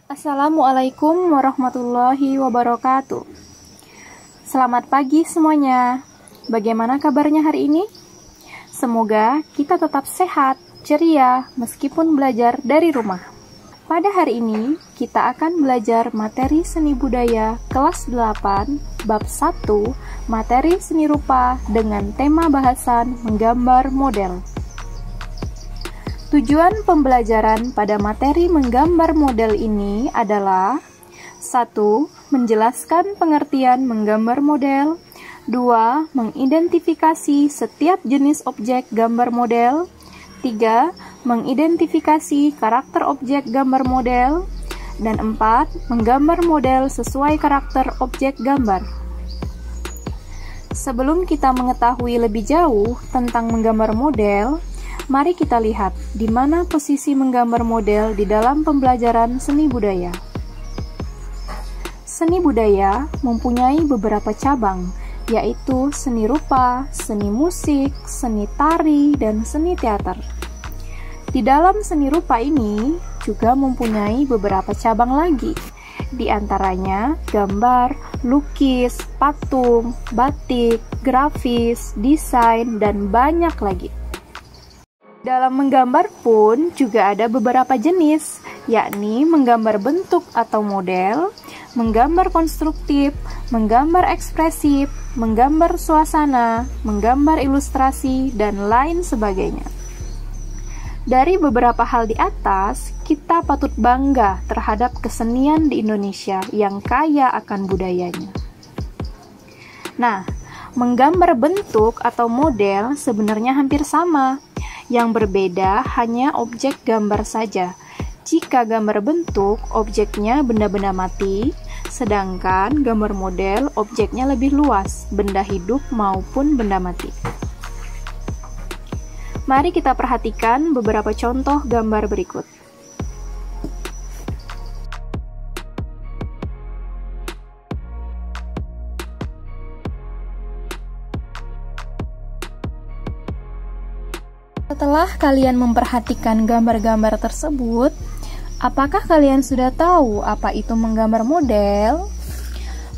Assalamualaikum warahmatullahi wabarakatuh. Selamat pagi semuanya. Bagaimana kabarnya hari ini? Semoga kita tetap sehat, ceria, meskipun belajar dari rumah. Pada hari ini, kita akan belajar materi seni budaya kelas 8, bab 1, materi seni rupa dengan tema bahasan menggambar model. Tujuan pembelajaran pada materi menggambar model ini adalah 1. Menjelaskan pengertian menggambar model. 2. Mengidentifikasi setiap jenis objek gambar model. 3. Mengidentifikasi karakter objek gambar model. Dan 4. Menggambar model sesuai karakter objek gambar. Sebelum kita mengetahui lebih jauh tentang menggambar model, mari kita lihat di mana posisi menggambar model di dalam pembelajaran seni budaya. Seni budaya mempunyai beberapa cabang, yaitu seni rupa, seni musik, seni tari, dan seni teater. Di dalam seni rupa ini juga mempunyai beberapa cabang lagi, di antaranya gambar, lukis, patung, batik, grafis, desain, dan banyak lagi. Dalam menggambar pun juga ada beberapa jenis, yakni menggambar bentuk atau model, menggambar konstruktif, menggambar ekspresif, menggambar suasana, menggambar ilustrasi, dan lain sebagainya. Dari beberapa hal di atas, kita patut bangga terhadap kesenian di Indonesia yang kaya akan budayanya. Nah, menggambar bentuk atau model sebenarnya hampir sama. Yang berbeda hanya objek gambar saja. Jika gambar bentuk, objeknya benda-benda mati, sedangkan gambar model, objeknya lebih luas, benda hidup maupun benda mati. Mari kita perhatikan beberapa contoh gambar berikut. Setelah kalian memperhatikan gambar-gambar tersebut, apakah kalian sudah tahu apa itu menggambar model?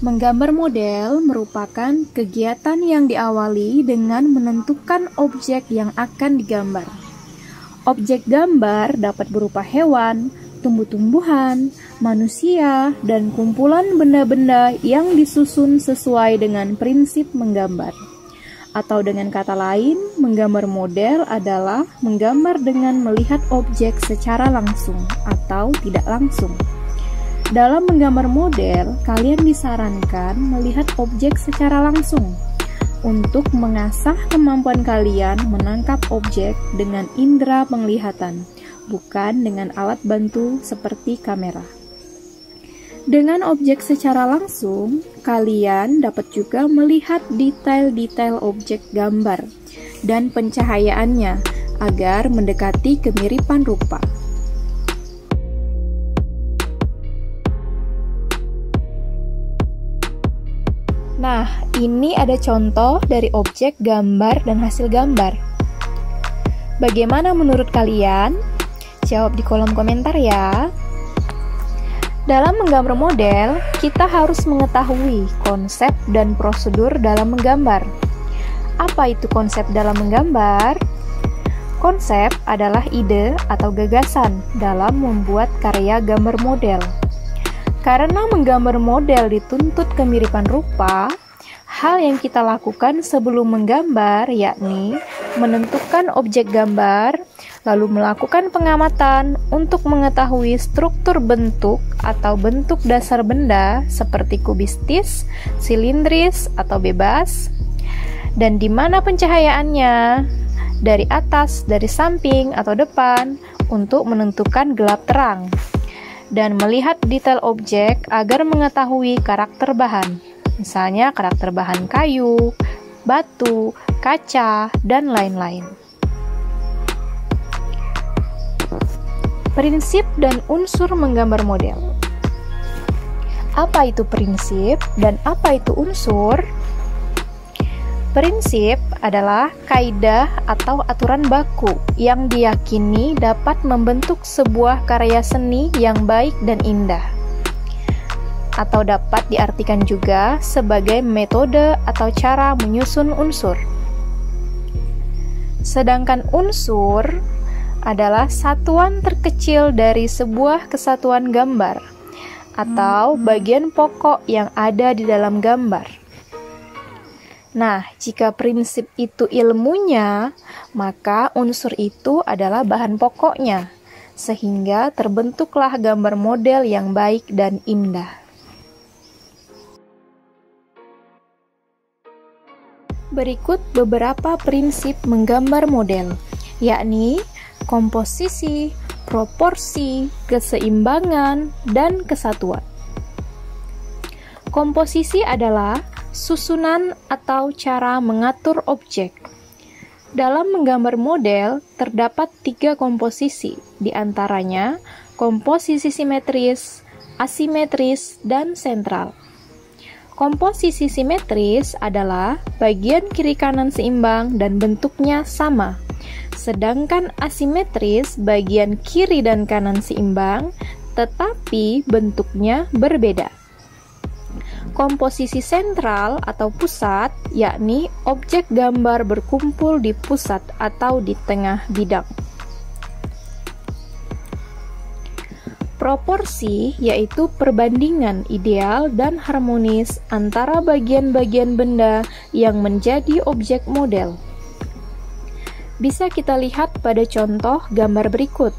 Menggambar model merupakan kegiatan yang diawali dengan menentukan objek yang akan digambar. Objek gambar dapat berupa hewan, tumbuh-tumbuhan, manusia, dan kumpulan benda-benda yang disusun sesuai dengan prinsip menggambar. Atau dengan kata lain, menggambar model adalah menggambar dengan melihat objek secara langsung atau tidak langsung. Dalam menggambar model, kalian disarankan melihat objek secara langsung untuk mengasah kemampuan kalian menangkap objek dengan indera penglihatan, bukan dengan alat bantu seperti kamera. Dengan objek secara langsung, kalian dapat juga melihat detail-detail objek gambar dan pencahayaannya agar mendekati kemiripan rupa. Nah, ini ada contoh dari objek gambar dan hasil gambar. Bagaimana menurut kalian? Jawab di kolom komentar ya. Dalam menggambar model, kita harus mengetahui konsep dan prosedur dalam menggambar. Apa itu konsep dalam menggambar? Konsep adalah ide atau gagasan dalam membuat karya gambar model. Karena menggambar model dituntut kemiripan rupa, hal yang kita lakukan sebelum menggambar yakni menentukan objek gambar, lalu melakukan pengamatan untuk mengetahui struktur bentuk atau bentuk dasar benda seperti kubistis, silindris, atau bebas, dan di mana pencahayaannya, dari atas, dari samping, atau depan, untuk menentukan gelap terang, dan melihat detail objek agar mengetahui karakter bahan, misalnya karakter bahan kayu, batu, kaca, dan lain-lain. Prinsip dan unsur menggambar model. Apa itu prinsip dan apa itu unsur? Prinsip adalah kaidah atau aturan baku yang diyakini dapat membentuk sebuah karya seni yang baik dan indah, atau dapat diartikan juga sebagai metode atau cara menyusun unsur. Sedangkan unsur adalah satuan terkecil dari sebuah kesatuan gambar atau bagian pokok yang ada di dalam gambar. Nah, jika prinsip itu ilmunya, maka unsur itu adalah bahan pokoknya, sehingga terbentuklah gambar model yang baik dan indah. Berikut beberapa prinsip menggambar model, yakni komposisi, proporsi, keseimbangan, dan kesatuan. Komposisi adalah susunan atau cara mengatur objek. Dalam menggambar model, terdapat 3 komposisi, di antaranya komposisi simetris, asimetris, dan sentral. Komposisi simetris adalah bagian kiri kanan seimbang dan bentuknya sama. Sedangkan asimetris, bagian kiri dan kanan seimbang, tetapi bentuknya berbeda. Komposisi sentral atau pusat, yakni objek gambar berkumpul di pusat atau di tengah bidang. Proporsi yaitu perbandingan ideal dan harmonis antara bagian-bagian benda yang menjadi objek model. Bisa kita lihat pada contoh gambar berikut.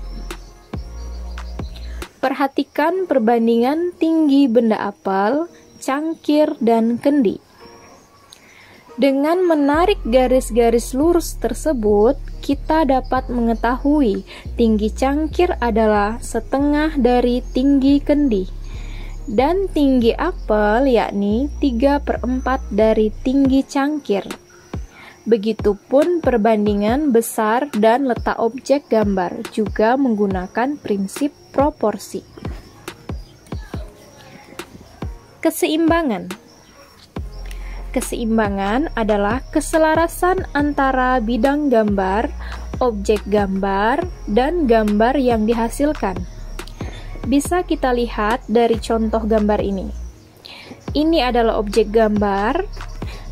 Perhatikan perbandingan tinggi benda apel, cangkir, dan kendi. Dengan menarik garis-garis lurus tersebut, kita dapat mengetahui tinggi cangkir adalah setengah dari tinggi kendi, dan tinggi apel yakni 3/4 dari tinggi cangkir. Begitupun perbandingan besar dan letak objek gambar juga menggunakan prinsip proporsi. Keseimbangan. Keseimbangan adalah keselarasan antara bidang gambar, objek gambar, dan gambar yang dihasilkan. Bisa kita lihat dari contoh gambar ini. Ini adalah objek gambar,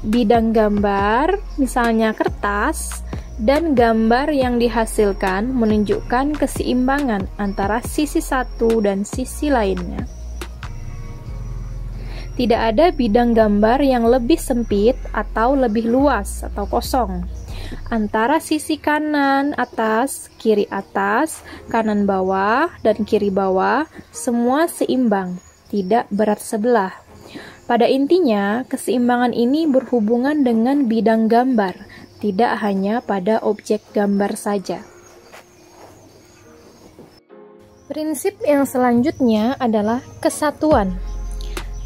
bidang gambar, misalnya kertas, dan gambar yang dihasilkan menunjukkan keseimbangan antara sisi satu dan sisi lainnya. Tidak ada bidang gambar yang lebih sempit atau lebih luas atau kosong. Antara sisi kanan atas, kiri atas, kanan bawah, dan kiri bawah, semua seimbang, tidak berat sebelah. Pada intinya, keseimbangan ini berhubungan dengan bidang gambar, tidak hanya pada objek gambar saja. Prinsip yang selanjutnya adalah kesatuan.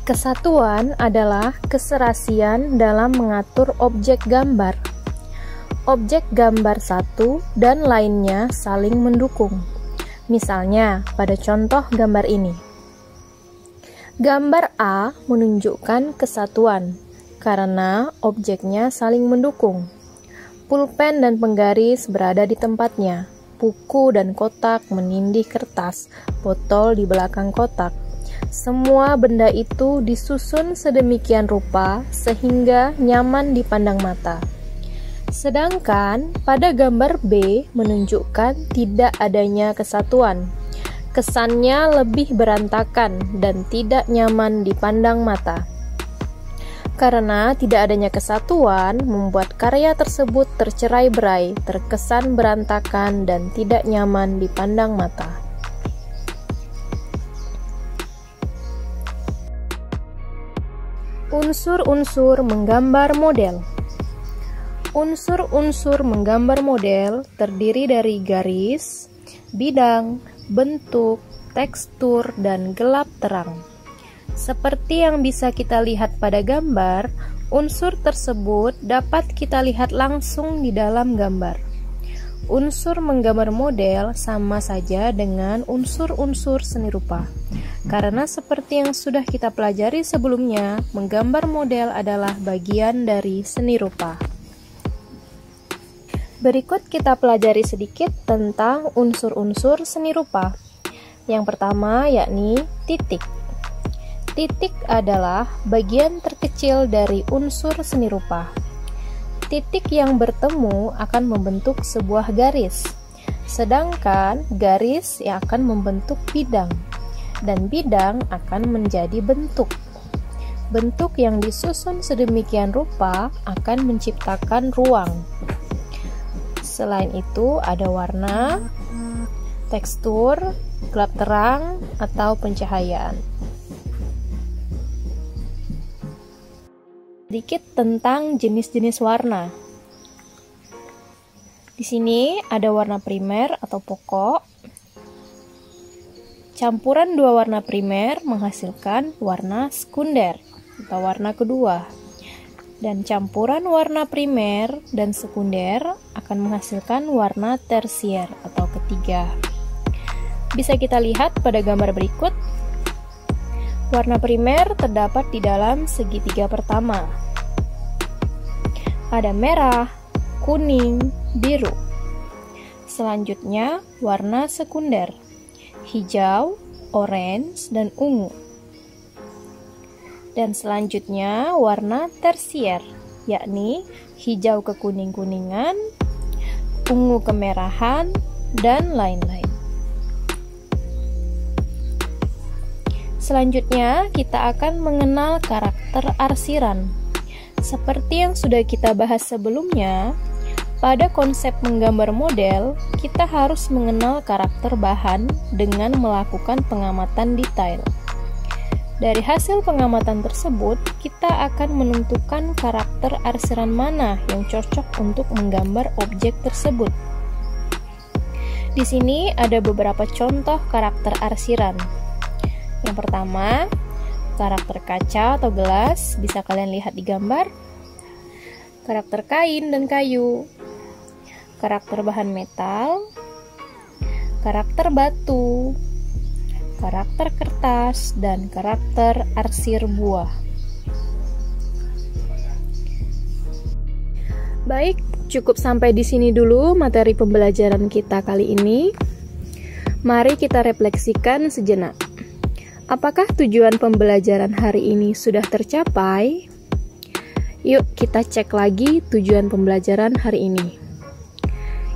Kesatuan adalah keserasian dalam mengatur objek gambar. Objek gambar satu dan lainnya saling mendukung. Misalnya, pada contoh gambar ini. Gambar A menunjukkan kesatuan, karena objeknya saling mendukung. Pulpen dan penggaris berada di tempatnya. Buku dan kotak menindih kertas, botol di belakang kotak. Semua benda itu disusun sedemikian rupa sehingga nyaman dipandang mata. Sedangkan pada gambar B menunjukkan tidak adanya kesatuan. Kesannya lebih berantakan dan tidak nyaman dipandang mata. Karena tidak adanya kesatuan, membuat karya tersebut tercerai-berai, terkesan berantakan dan tidak nyaman dipandang mata. Unsur-unsur menggambar model. Unsur-unsur menggambar model terdiri dari garis, bidang, bentuk, tekstur, dan gelap terang. Seperti yang bisa kita lihat pada gambar, unsur tersebut dapat kita lihat langsung di dalam gambar. Unsur menggambar model sama saja dengan unsur-unsur seni rupa. Karena seperti yang sudah kita pelajari sebelumnya, menggambar model adalah bagian dari seni rupa. Berikut kita pelajari sedikit tentang unsur-unsur seni rupa. Yang pertama yakni titik. Titik adalah bagian terkecil dari unsur seni rupa. Titik yang bertemu akan membentuk sebuah garis, sedangkan garis yang akan membentuk bidang, dan bidang akan menjadi bentuk. Bentuk yang disusun sedemikian rupa akan menciptakan ruang. Selain itu, ada warna, tekstur, gelap terang, atau pencahayaan. Sedikit tentang jenis-jenis warna. Di sini ada warna primer atau pokok. Campuran dua warna primer menghasilkan warna sekunder atau warna kedua. Dan campuran warna primer dan sekunder akan menghasilkan warna tersier atau ketiga. Bisa kita lihat pada gambar berikut. Warna primer terdapat di dalam segitiga pertama. Ada merah, kuning, biru. Selanjutnya, warna sekunder. Hijau, orange, dan ungu. Dan selanjutnya, warna tersier, yakni hijau kekuning-kuningan, ungu kemerahan, dan lain-lain. Selanjutnya, kita akan mengenal karakter arsiran. Seperti yang sudah kita bahas sebelumnya, pada konsep menggambar model, kita harus mengenal karakter bahan dengan melakukan pengamatan detail. Dari hasil pengamatan tersebut, kita akan menentukan karakter arsiran mana yang cocok untuk menggambar objek tersebut. Di sini ada beberapa contoh karakter arsiran. Yang pertama, karakter kaca atau gelas, bisa kalian lihat di gambar. Karakter kain dan kayu. Karakter bahan metal. Karakter batu. Karakter kertas dan karakter arsir buah. Baik, cukup sampai di sini dulu materi pembelajaran kita kali ini. Mari kita refleksikan sejenak. Apakah tujuan pembelajaran hari ini sudah tercapai? Yuk kita cek lagi tujuan pembelajaran hari ini.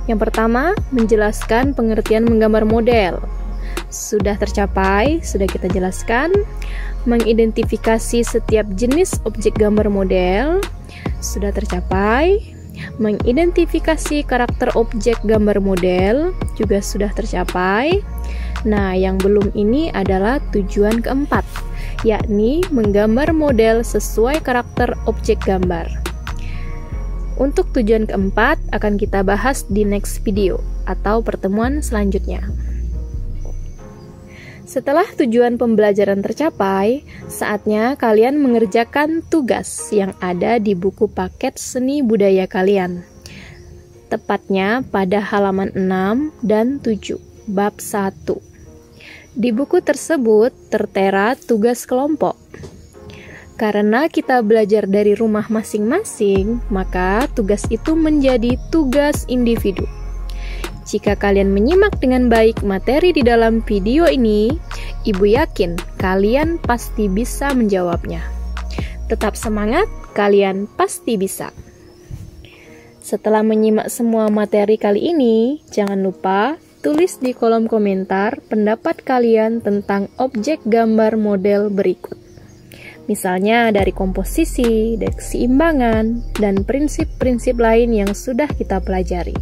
Yang pertama, menjelaskan pengertian menggambar model. Sudah tercapai, sudah kita jelaskan. Mengidentifikasi setiap jenis objek gambar model. Sudah tercapai. Mengidentifikasi karakter objek gambar model juga sudah tercapai. Nah, yang belum ini adalah tujuan keempat, yakni menggambar model sesuai karakter objek gambar. Untuk tujuan keempat akan kita bahas di next video atau pertemuan selanjutnya. Setelah tujuan pembelajaran tercapai, saatnya kalian mengerjakan tugas yang ada di buku paket seni budaya kalian. Tepatnya pada halaman 6 dan 7, bab 1. Di buku tersebut tertera tugas kelompok. Karena kita belajar dari rumah masing-masing, maka tugas itu menjadi tugas individu. Jika kalian menyimak dengan baik materi di dalam video ini, Ibu yakin kalian pasti bisa menjawabnya. Tetap semangat, kalian pasti bisa. Setelah menyimak semua materi kali ini, jangan lupa tulis di kolom komentar pendapat kalian tentang objek gambar model berikut. Misalnya dari komposisi, dari keseimbangan, dan prinsip-prinsip lain yang sudah kita pelajari.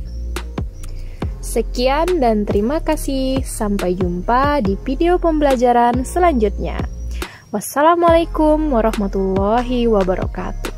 Sekian dan terima kasih. Sampai jumpa di video pembelajaran selanjutnya. Wassalamualaikum warahmatullahi wabarakatuh.